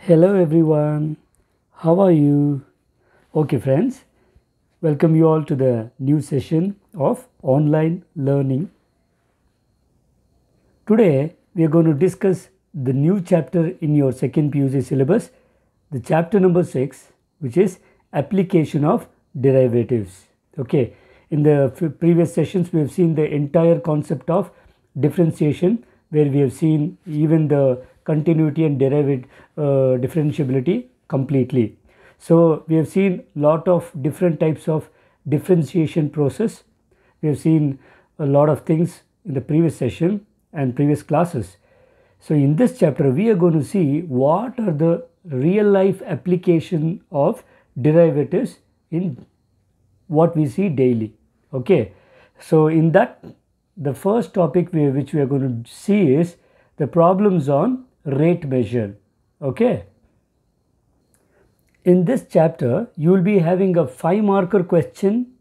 Hello everyone, how are you? Okay friends, welcome you all to the new session of online learning. Today we are going to discuss the new chapter in your second PUC syllabus, the chapter number 6, which is application of derivatives. Okay, in the previous sessions we have seen the entire concept of differentiation, where we have seen even the continuity and differentiability completely. So we have seen lot of different types of differentiation process. We have seen a lot of things in the previous session and previous classes. So in this chapter we are going to see what are the real life application of derivatives in what we see daily. Okay, so in that, the first topic which we are going to see is the problems on rate measure. Okay, in this chapter you will be having a 5-marker question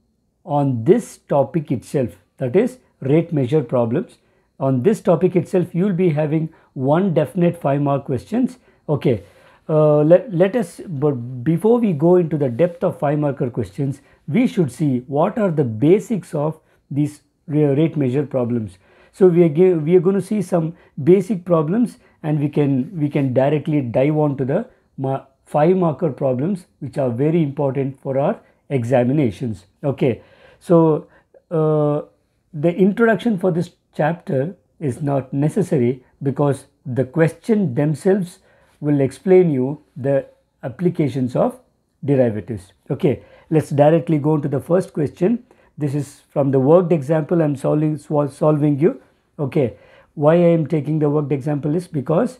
on this topic itself, that is rate measure problems. On this topic itself you will be having one definite 5-mark questions. Okay, let us, but before we go into the depth of 5-marker questions, we should see what are the basics of these rate measure problems. So we are going to see some basic problems, and we can directly dive on to the 5-marker problems, which are very important for our examinations. Okay, so the introduction for this chapter is not necessary, because the question themselves will explain you the applications of derivatives. Okay, let's directly go into the first question. This is from the worked example I am solving you. Okay, why I am taking the worked example is because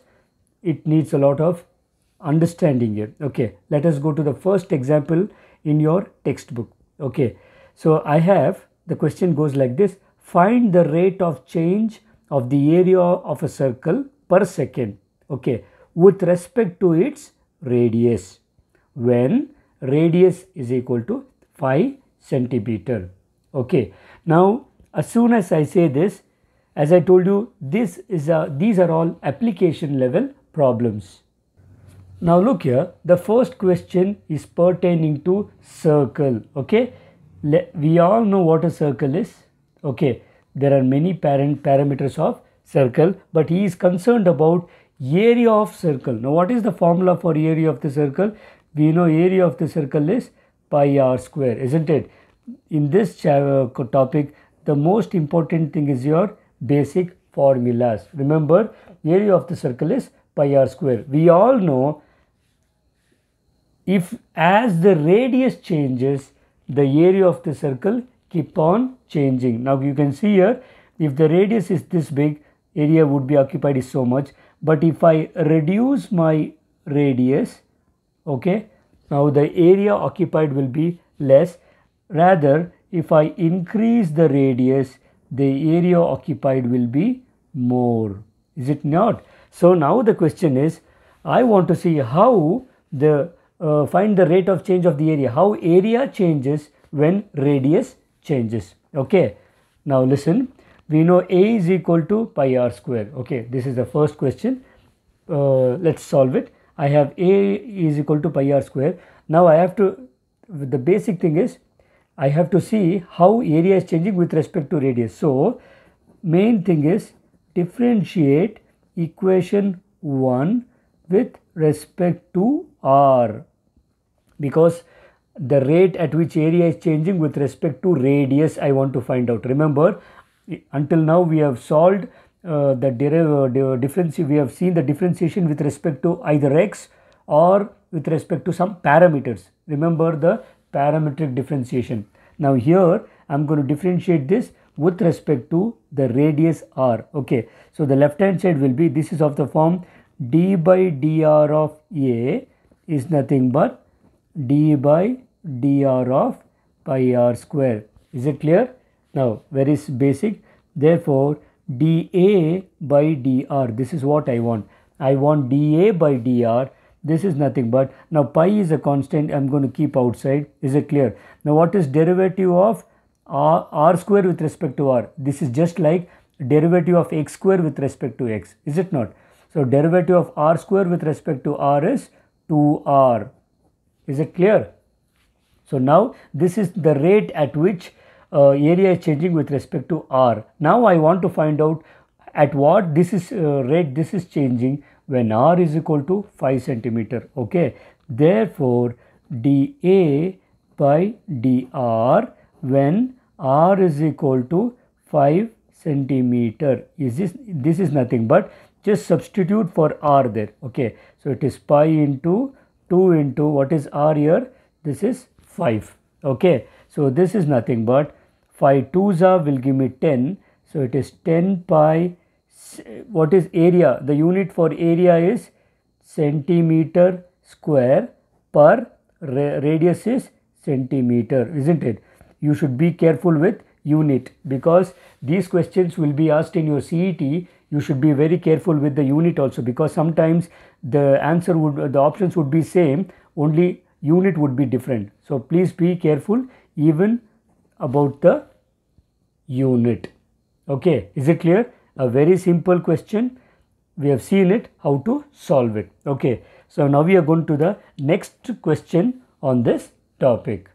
it needs a lot of understanding here. Okay, let us go to the first example in your textbook. Okay, so I have, the question goes like this: find the rate of change of the area of a circle per second, okay, with respect to its radius, when radius is equal to 5 centimeter. Okay, now as soon as I say this, as I told you, these are all application level problems. Now look here, the first question is pertaining to circle. Okay, we all know what a circle is. Okay, there are many parameters of circle, but he is concerned about area of circle. Now what is the formula for area of the circle? We know area of the circle is pi r square, isn't it? In this topic, the most important thing is your basic formulas. Remember, area of the circle is pi r square. We all know, if as the radius changes, the area of the circle keep on changing. Now you can see here, if the radius is this big, area would be occupied is so much. But if I reduce my radius, okay, now the area occupied will be less. Rather, if I increase the radius, the area occupied will be more. Is it not? So now the question is, I want to see how the find the rate of change of the area, how area changes when radius changes. Okay, now listen, we know A is equal to pi r square. Okay, this is the first question. Let's solve it. I have A is equal to pi r square. Now I have to, the basic thing is, I have to see how area is changing with respect to radius. So main thing is differentiate equation 1 with respect to r, because the rate at which area is changing with respect to radius I want to find out. Remember, until now we have solved we have seen the differentiation with respect to either x or with respect to some parameters. Remember the parametric differentiation. Now here I am going to differentiate this with respect to the radius r. Okay, so the left hand side will be, this is of the form d by dr of A is nothing but d by dr of pi r square. Is it clear? Now very basic. Therefore dA by dr, this is what I want. I want dA by dr. This is nothing but, now pi is a constant, I am going to keep outside. Is it clear? Now what is derivative of r square with respect to r? This is just like derivative of x square with respect to x. Is it not? So derivative of r square with respect to r is 2r. Is it clear? So now this is the rate at which area is changing with respect to r. Now I want to find out at what this is rate this is changing when r is equal to 5 centimeter. Okay. Therefore, dA by dr when r is equal to 5 centimeter is this is nothing but just substitute for r there. Okay. So it is pi into 2 into what is r here? This is 5. Okay. So this is nothing but 5 2s will give me 10. So it is 10 pi. What is area? The unit for area is centimeter square per radius is centimeter, isn't it? You should be careful with unit because these questions will be asked in your CET. You should be very careful with the unit also because sometimes the answer would, the options would be same, only unit would be different. So please be careful even about the unit. Okay, is it clear? A very simple question. We have seen it, how to solve it. Okay, so now we are going to the next question on this topic.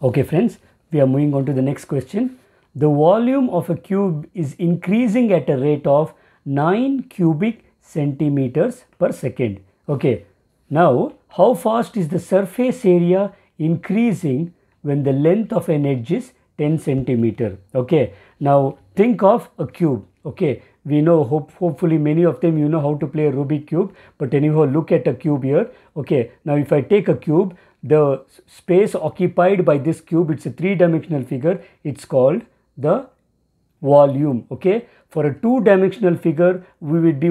Okay friends, we are moving on to the next question. The volume of a cube is increasing at a rate of 9 cubic centimeters per second. Okay, now how fast is the surface area increasing when the length of an edge is 10 centimeter? Okay, now think of a cube. Okay, we know hopefully many of them you know how to play a Rubik cube, but anyhow look at a cube here. Okay, now if I take a cube, the space occupied by this cube, it's a three-dimensional figure, it's called the volume. Okay, for a two-dimensional figure we would be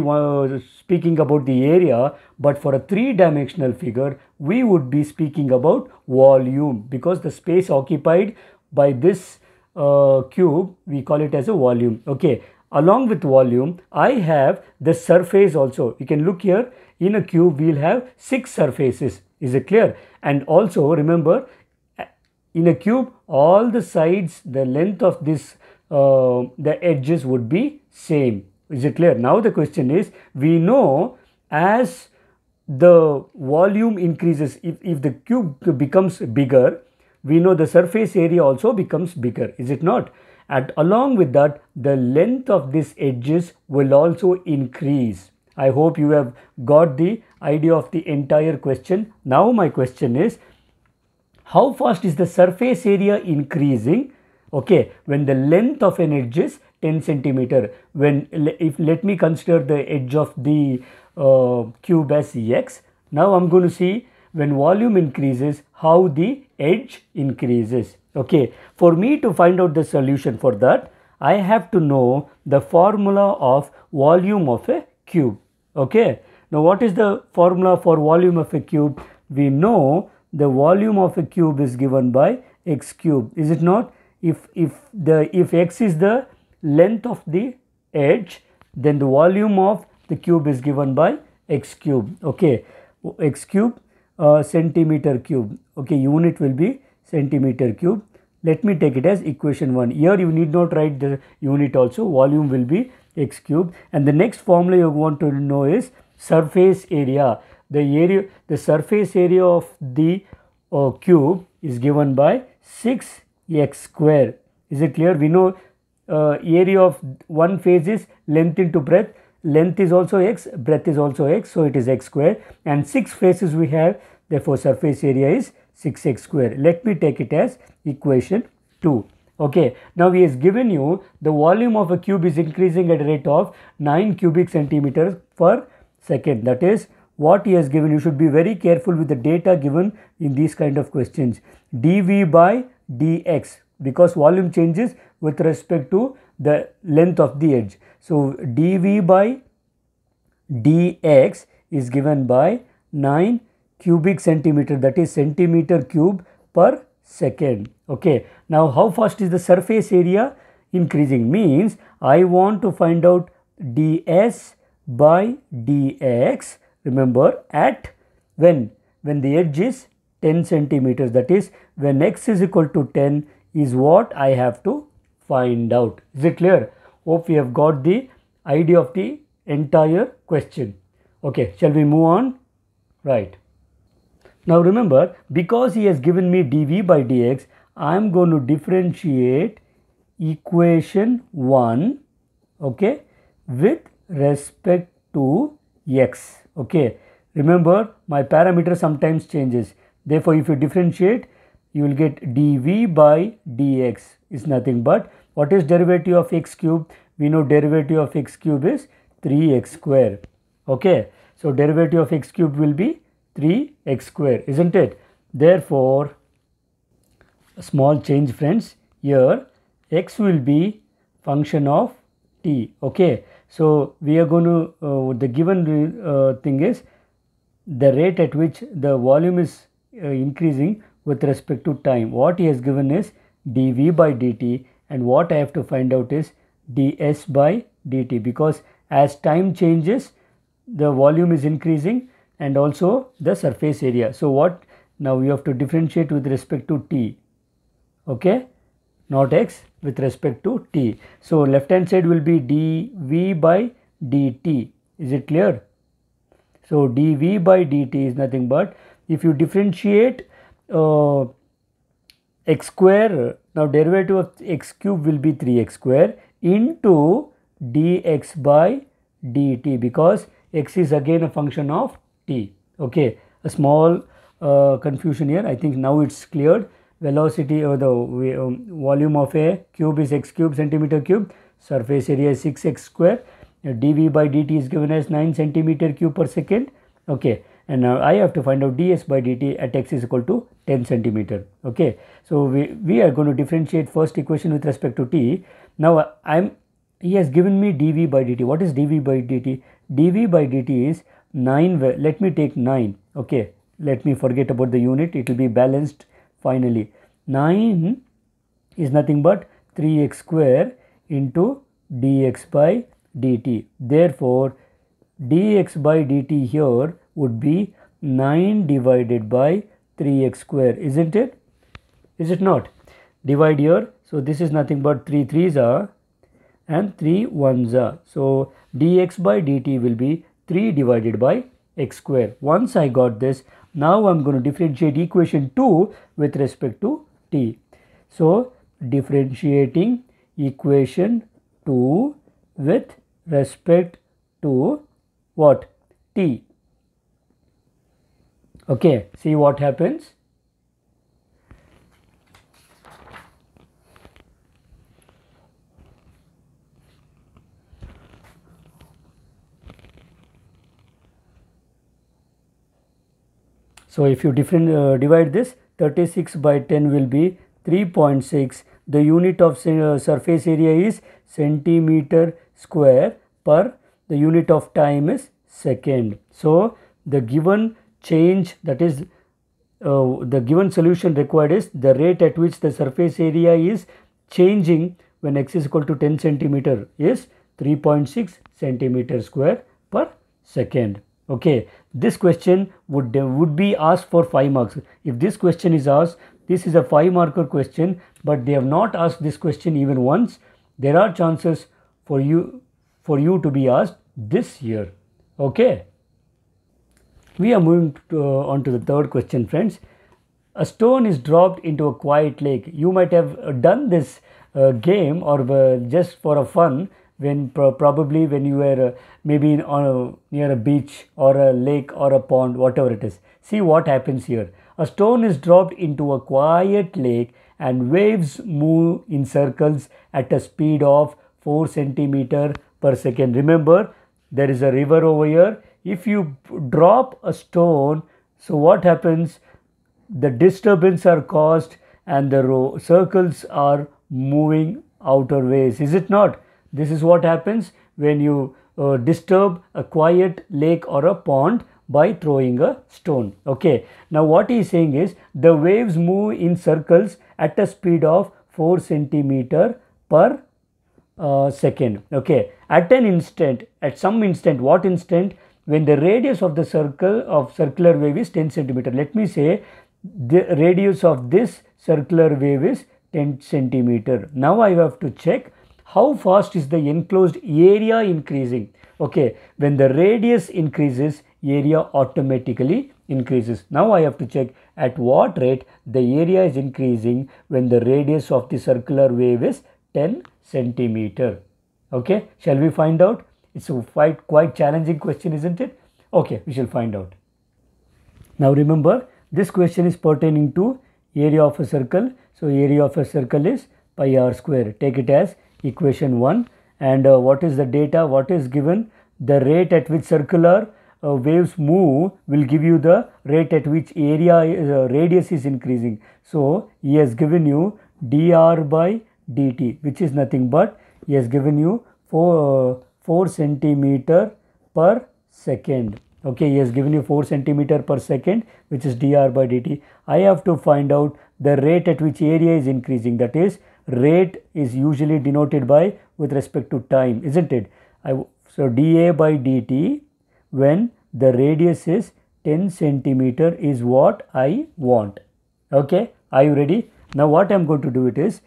speaking about the area, but for a three-dimensional figure we would be speaking about volume because the space occupied by this cube we call it as a volume. Okay, along with volume I have the surface also. You can look here, in a cube we will have 6 surfaces. Is it clear? And also remember, in a cube all the sides, the length of this the edges would be same. Is it clear? Now the question is, we know as the volume increases, if the cube becomes bigger, we know the surface area also becomes bigger. Is it not? And along with that, the length of these edges will also increase. I hope you have got the idea of the entire question. Now my question is, how fast is the surface area increasing? Okay, when the length of an edge is 10 centimeter. Let me consider the edge of the cube as x. Now I'm going to see when volume increases how the edge increases. Okay, for me to find out the solution for that, I have to know the formula of volume of a cube. Okay, now what is the formula for volume of a cube? We know the volume of a cube is given by x cube. Is it not? If x is the length of the edge, then the volume of the cube is given by x cube. Okay, x cube centimeter cube. Okay, unit will be centimeter cube. Let me take it as equation 1. Here you need not write the unit also. Volume will be x cube. And the next formula you want to know is surface area. The surface area of the cube is given by 6x square. Is it clear? We know area of one face is length into breadth. Length is also x, breadth is also x, so it is x square. And 6 faces we have, therefore surface area is 6x square. Let me take it as equation 2. Okay, now he has given you the volume of a cube is increasing at a rate of 9 cubic centimeters per second. That is what he has given. You should be very careful with the data given in these kind of questions. dV by dx, because volume changes with respect to the length of the edge. So dV by dx is given by 9 cubic centimeter, that is centimeter cube per second. Okay, now how fast is the surface area increasing? Means I want to find out ds by dx. Remember, at when the edge is 10 centimeters, that is when x is equal to 10 is what I have to find out. Is it clear? Hope we have got the idea of the entire question. Okay, shall we move on? Right. Now remember, because he has given me dv by dx, I am going to differentiate equation 1, okay, with respect to x. Okay, remember my parameter sometimes changes. Therefore, if you differentiate, you will get dv by dx is nothing but, what is derivative of x cube? We know derivative of x cube is 3x square. Okay, so derivative of x cube will be 3x square, isn't it? Therefore, a small change, friends. Here x will be function of t. Okay, so we are going to the given thing is the rate at which the volume is increasing with respect to time. What he has given is dv by dt, and what I have to find out is ds by dt, because as time changes the volume is increasing and also the surface area. So what, now you have to differentiate with respect to t, okay, not x, with respect to t. So left hand side will be dv by dt. Is it clear? So dv by dt is nothing but, if you differentiate x square, now derivative of x cube will be 3x square into dx by dt, because x is again a function of t. Okay, a small confusion here. I think now it's cleared. Velocity or the volume of a cube is x cube centimeter cube, surface area is 6x square, dv by dt is given as 9 centimeter cube per second. Okay, and now I have to find out ds by dt at x is equal to 10 centimeter. Okay, so we are going to differentiate first equation with respect to t. Now he has given me dv by dt. What is dv by dt? dv by dt is 9, let me take 9. Okay, let me forget about the unit, it will be balanced finally. 9 is nothing but 3x square into dx by dt. Therefore, dx by dt here would be 9 divided by 3x square, isn't it? Is it not? Divide here. So this is nothing but 3 3s are and 3 1s are. So dx by dt will be 3 divided by x square. Once I got this, now I am going to differentiate equation 2 with respect to t. So differentiating equation 2 with respect to what? T. Okay, see what happens. So if you divide this, 36 by 10 will be 3.6. The unit of surface area is centimeter square per, the unit of time is second. So the given change, that is the given solution required is the rate at which the surface area is changing when x is equal to 10 centimeter is 3.6 centimeter square per second. Okay, this question would be asked for 5 marks. If this question is asked, this is a 5 marker question, but they have not asked this question even once. There are chances for you to be asked this year. Okay, we are moving on to the third question, friends. A stone is dropped into a quiet lake. You might have done this game or just for a fun, when probably when you were maybe near a beach or a lake or a pond, whatever it is. See what happens here. A stone is dropped into a quiet lake and waves move in circles at a speed of 4 centimeter per second. Remember, there is a river over here. If you drop a stone, so what happens? The disturbance are caused and the circles are moving outer ways. Is it not? This is what happens when you disturb a quiet lake or a pond by throwing a stone. Okay, now what he is saying is the waves move in circles at a speed of 4 centimeter per second. Okay, at some instant, what instant? When the radius of the circular wave is 10 centimeter. Let me say the radius of this circular wave is 10 centimeter. Now I have to check how fast is the enclosed area increasing. Okay, when the radius increases, area automatically increases. Now I have to check at what rate the area is increasing when the radius of the circular wave is 10 centimeter. Okay, shall we find out? It's a quite challenging question, isn't it? Okay, we shall find out. Now remember, this question is pertaining to area of a circle. So area of a circle is pi r square. Take it as equation 1. And what is the data? What is given? The rate at which circular waves move will give you the rate at which area radius is increasing. So he has given you dr by dt, which is nothing but he has given you 4 centimeter per second. Okay, he has given you 4 centimeter per second, which is dr by dt. I have to find out the rate at which area is increasing. That is, rate is usually denoted by with respect to time, isn't it? So dA by dt when the radius is 10 centimeter is what I want. Okay, are you ready? Now what I am going to do it is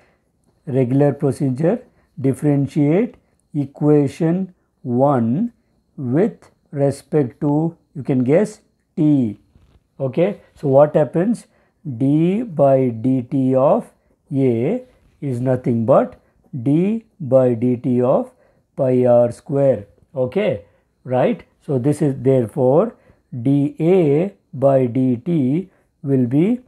regular procedure, differentiate equation 1 with respect to, you can guess, t. Okay, so what happens? D by dt of A is nothing but d by dt of pi r square. Okay, right? So this is therefore dA by dt will be,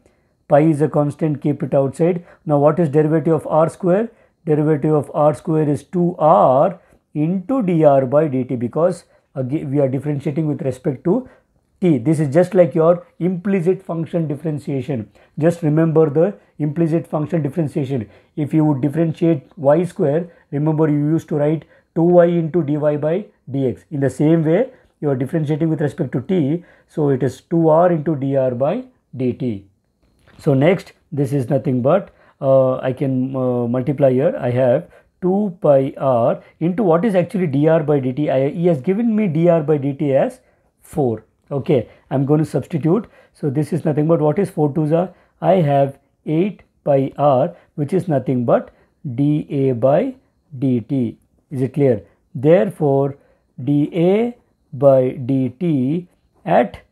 pi is a constant, keep it outside. Now what is derivative of r square? Derivative of r square is 2r into dr by dt, because again we are differentiating with respect to t. This is just like your implicit function differentiation. Just remember the implicit function differentiation. If you would differentiate y square, remember you used to write 2y into dy by dx. In the same way, you are differentiating with respect to t, so it is 2r into dr by dt. So next, this is nothing but I can multiply here. I have 2 pi r into what is actually dr by dt. He has given me dr by dt as 4. Okay, I am going to substitute. So this is nothing but, what is 4 2s are? I have 8 pi r, which is nothing but dA by dt. Is it clear? Therefore, dA by dt at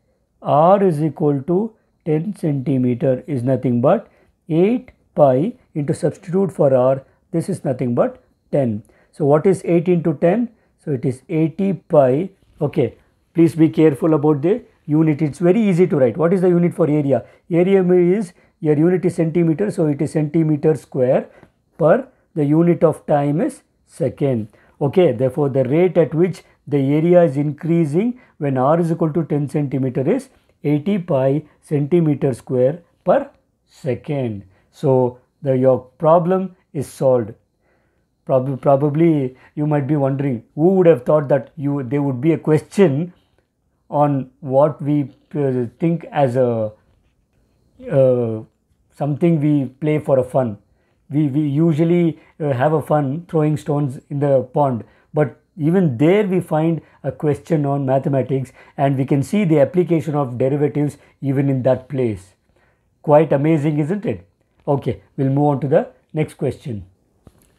r is equal to 10 centimeter is nothing but 8 pi into, substitute for r, this is nothing but 10. So what is 8 into 10? So it is 80 pi. Okay, please be careful about the unit. It's very easy to write. What is the unit for area? Area is, your unit is centimeter, so it is centimeter square per, the unit of time is second. Okay, therefore the rate at which the area is increasing when r is equal to 10 centimeter is 80 pi centimeter square per second. So your problem is solved. Probably you might be wondering, who would have thought that there would be a question on what we think as a something we play for a fun. We usually have a fun throwing stones in the pond, but even there we find a question on mathematics, and we can see the application of derivatives even in that place. Quite amazing, isn't it? Okay, we'll move on to the next question.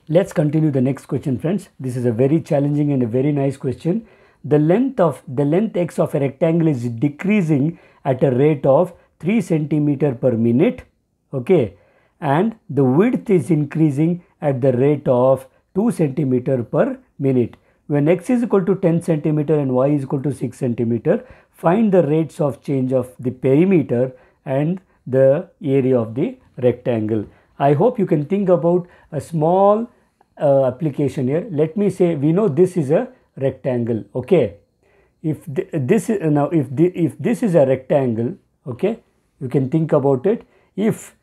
Let's continue the next question, friends. This is a very challenging and a very nice question. The length x of a rectangle is decreasing at a rate of 3 centimeter per minute. Okay, and the width is increasing at the rate of 2 centimeter per minute. When x is equal to 10 centimeter and y is equal to 6 centimeter, find the rates of change of the perimeter and the area of the rectangle. I hope you can think about a small application here. Let me say, we know this is a rectangle. Okay, if this is a rectangle, okay, you can think about it. If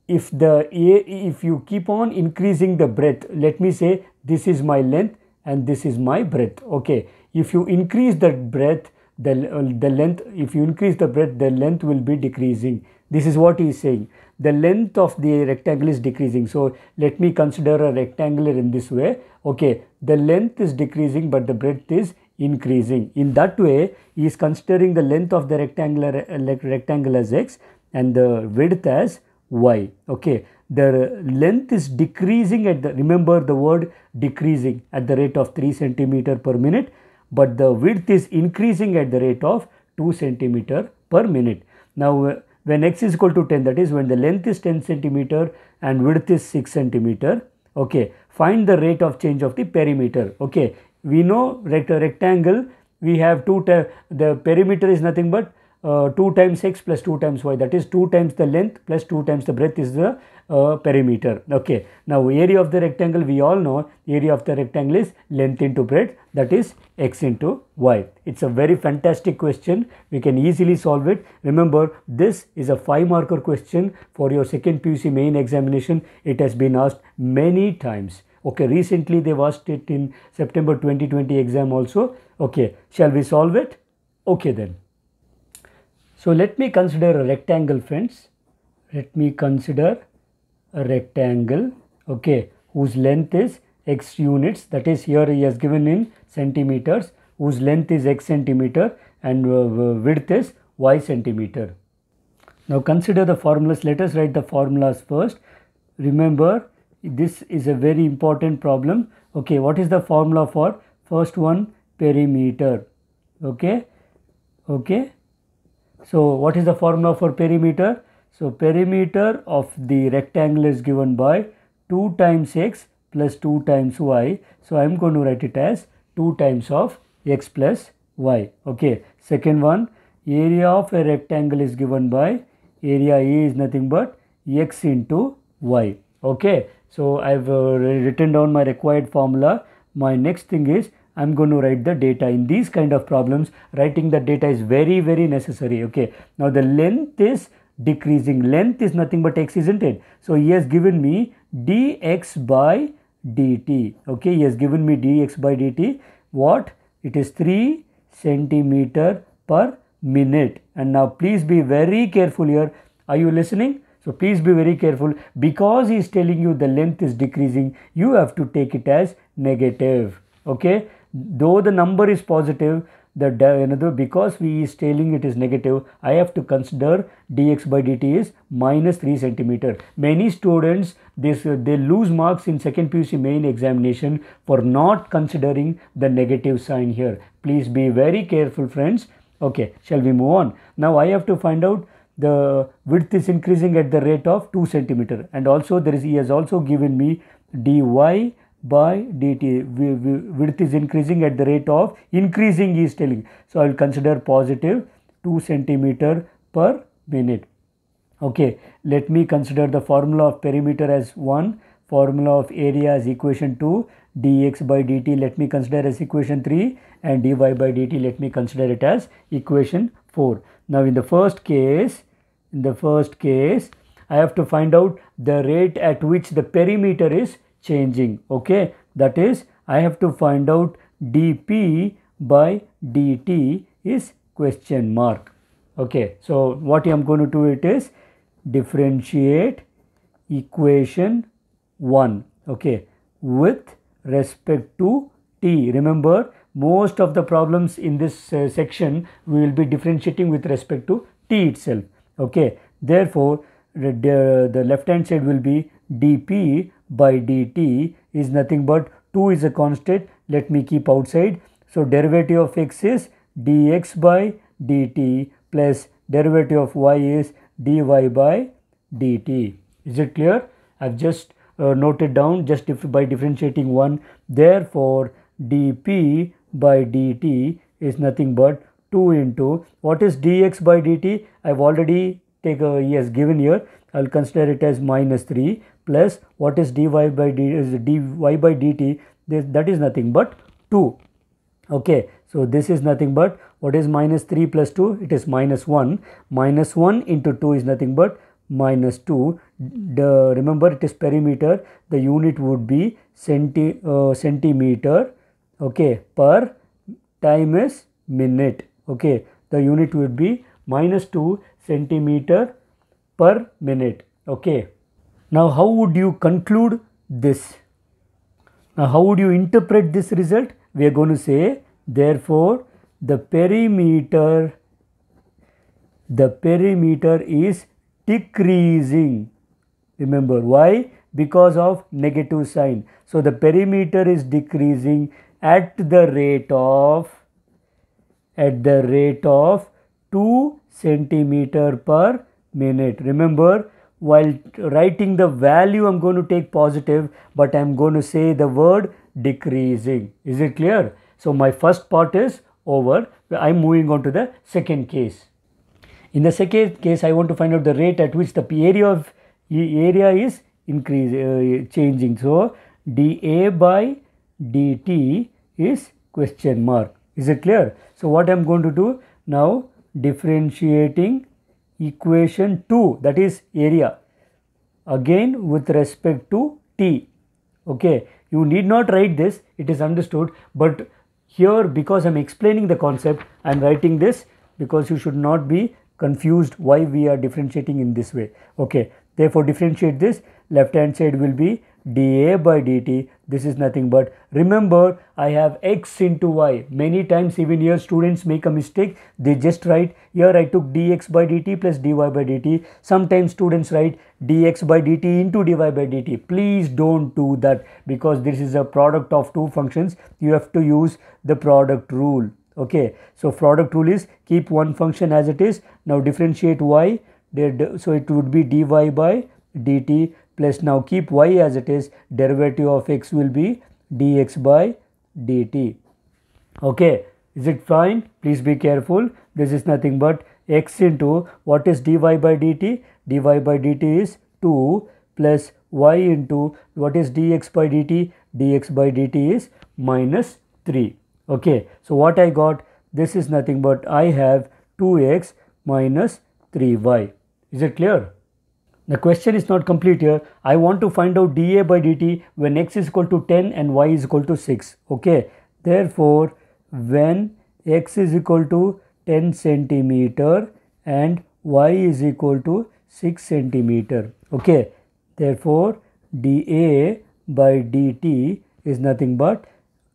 you keep on increasing the breadth, let me say this is my length and this is my breadth. Okay, if you increase the breadth, the length, if you increase the breadth, the length will be decreasing. This is what he is saying. The length of the rectangle is decreasing. So let me consider a rectangular in this way. Okay, the length is decreasing but the breadth is increasing. In that way, he is considering the length of the rectangle as x and the width as y. Okay, the length is decreasing at the, remember the word decreasing, at the rate of 3 centimeter per minute, but the width is increasing at the rate of 2 centimeter per minute. Now when x is equal to 10, that is when the length is 10 centimeter and width is 6 centimeter, okay, find the rate of change of the perimeter. Okay, we know rectangle, we have the perimeter is nothing but 2 times x plus 2 times y, that is 2 times the length plus 2 times the breadth is the perimeter. Okay, now area of the rectangle, we all know area of the rectangle is length into breadth, that is x into y. It's a very fantastic question. We can easily solve it. Remember, this is a 5 marker question for your second PUC main examination. It has been asked many times. Okay, recently they've asked it in September 2020 exam also. Okay, shall we solve it? Okay then. So let me consider a rectangle, friends. Let me consider a rectangle, okay, whose length is x units, that is here he has given in centimeters, whose length is x centimeter and width is y centimeter. Now consider the formulas. Let us write the formulas first. Remember, this is a very important problem. Okay, what is the formula for first one? Perimeter. Okay. So what is the formula for perimeter? So perimeter of the rectangle is given by 2 times x plus 2 times y. So I am going to write it as 2 times of x plus y. Okay. Second one, area of a rectangle is given by, area A is nothing but x into y. Okay. So I have written down my required formula. My next thing is I am going to write the data. In these kind of problems, writing the data is very necessary. Okay. Now the length is decreasing. Length is nothing but x, isn't it? So he has given me dx by dt. Okay, he has given me dx by dt. What? It is 3 centimeter per minute. And now please be very careful here. Are you listening? So please be very careful, because he is telling you the length is decreasing, you have to take it as negative. Okay, though the number is positive, because he is telling it is negative, I have to consider dx by dt is minus 3 centimeter. Many students, they lose marks in second PUC main examination for not considering the negative sign here. Please be very careful, friends. Okay, shall we move on? Now I have to find out the width is increasing at the rate of 2 centimeter, and also he has also given me dy by dt. Width is increasing at the rate of increasing, he is telling. So I will consider positive 2 centimeter per minute. Okay, let me consider the formula of perimeter as 1, formula of area as equation 2, dx by dt let me consider as equation 3, and dy by dt let me consider it as equation 4. Now in the first case, I have to find out the rate at which the perimeter is changing. Okay, that is, I have to find out dp by dt is question mark. Okay, so what I am going to do it is differentiate equation 1, okay, with respect to t. Remember, most of the problems in this section we will be differentiating with respect to t itself. Okay, therefore the left hand side will be dp by dt is nothing but 2 is a constant, let me keep outside. So derivative of x is dx by dt plus derivative of y is dy by dt. Is it clear? I have just noted down just by differentiating 1. Therefore dp by dt is nothing but 2 into, what is dx by dt? I have already taken, he has given here, I will consider it as minus 3 plus what is dy by dt, that is nothing but 2. Okay, so this is nothing but, what is minus 3 plus 2? It is minus 1. Minus 1 into 2 is nothing but minus 2. Remember, it is perimeter. The unit would be centimeter, okay, per time is minute. Okay, the unit would be minus 2 centimeter per minute. Okay, now how would you conclude this? Now how would you interpret this result? We are going to say, therefore the perimeter is decreasing. Remember, why? Because of negative sign. So the perimeter is decreasing at the rate of at the rate of 2 centimeter per minute. Remember, while writing the value I'm going to take positive, but I'm going to say the word decreasing. Is it clear? So my first part is over. I'm moving on to the second case. In the second case, I want to find out the rate at which the area is changing. So dA by dt is question mark. Is it clear? So what I'm going to do now, differentiating equation 2, that is area, again with respect to t. Okay, you need not write this, it is understood, but here because I'm explaining the concept, I'm writing this because you should not be confused why we are differentiating in this way. Okay, therefore differentiate this, left hand side will be dA by dt. This is nothing but, remember, I have x into y. Many times even here students make a mistake, they just write here I took dx by dt plus dy by dt. Sometimes students write dx by dt into dy by dt. Please don't do that, because this is a product of two functions. You have to use the product rule. Okay, so product rule is keep one function as it is. Now differentiate y, so it would be dy by dt plus, now keep y as it is, derivative of x will be dx by dt. Okay, is it fine? Please be careful. This is nothing but x into, what is dy by dt? dy by dt is 2 plus y into, what is dx by dt? dx by dt is minus 3. Okay, so what I got, this is nothing but I have 2x minus 3y. Is it clear? The question is not complete here. I want to find out dA by dt when x is equal to 10 and y is equal to 6. Okay, therefore when x is equal to 10 centimeter and y is equal to 6 centimeter. Okay, therefore dA by dt is nothing but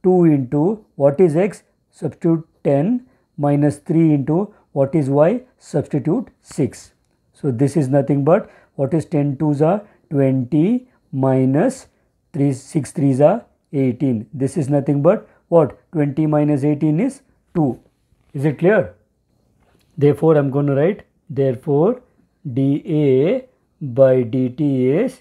2 into, what is x? Substitute 10 minus 3 into, what is y? Substitute 6. So this is nothing but, what is 10 2s are 20 minus 3 6 3s are 18. This is nothing but what? 20 minus 18 is 2. Is it clear? Therefore I'm going to write, therefore dA by dt is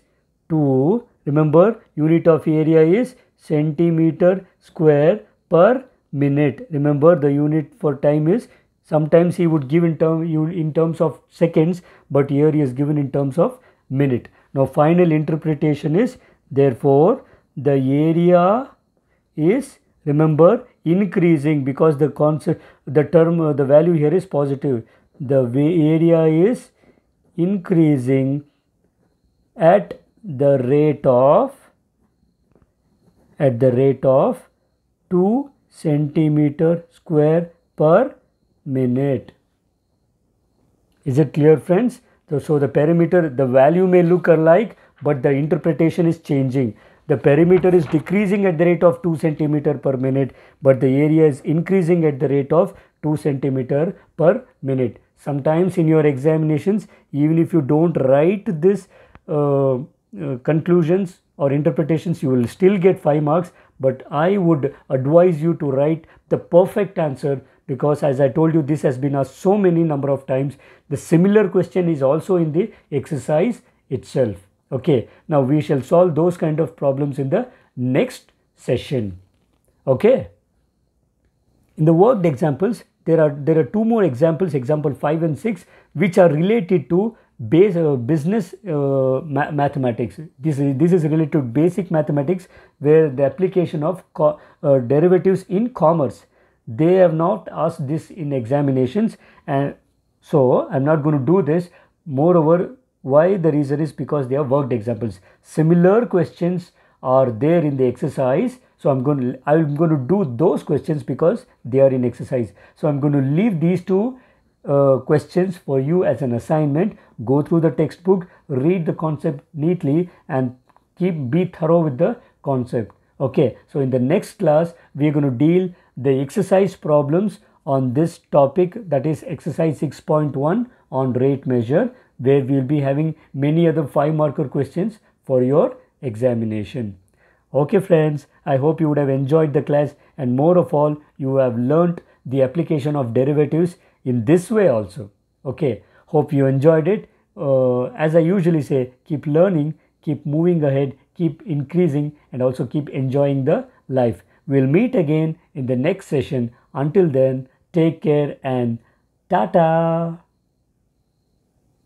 2. Remember, unit of area is centimeter square per minute. Remember, the unit for time is, sometimes he would give in terms of seconds, but here he is given in terms of minute. Now final interpretation is, therefore the area is, remember, increasing, because the concept, the term, the value here is positive. The area is increasing at the rate of 2 centimeter square per minute. Is it clear, friends? So the perimeter, the value may look alike, but the interpretation is changing. The perimeter is decreasing at the rate of 2 centimeter per minute, but the area is increasing at the rate of 2 centimeter per minute. Sometimes in your examinations, even if you don't write this conclusions or interpretations, you will still get 5 marks, but I would advise you to write the perfect answer, because as I told you, this has been asked so many number of times. The similar question is also in the exercise itself. Okay, now we shall solve those kind of problems in the next session. Okay, in the worked examples, there are two more examples, example 5 and 6, which are related to business mathematics. This is related to basic mathematics, where the application of derivatives in commerce. They have not asked this in examinations, and so I'm not going to do this. Moreover, why? The reason is because they are worked examples. Similar questions are there in the exercise, so I'm going to do those questions because they are in exercise. So I'm going to leave these two questions for you as an assignment. Go through the textbook, read the concept neatly, and be thorough with the concept. Okay, so in the next class we are going to deal the exercise problems on this topic, that is exercise 6.1 on rate measure, where we will be having many other 5-marker questions for your examination. Okay friends, I hope you would have enjoyed the class, and more of all, you have learnt the application of derivatives in this way also. Okay, hope you enjoyed it. As I usually say, keep learning, keep moving ahead, keep increasing, and also keep enjoying the life. We'll meet again in the next session. Until then, take care and tata.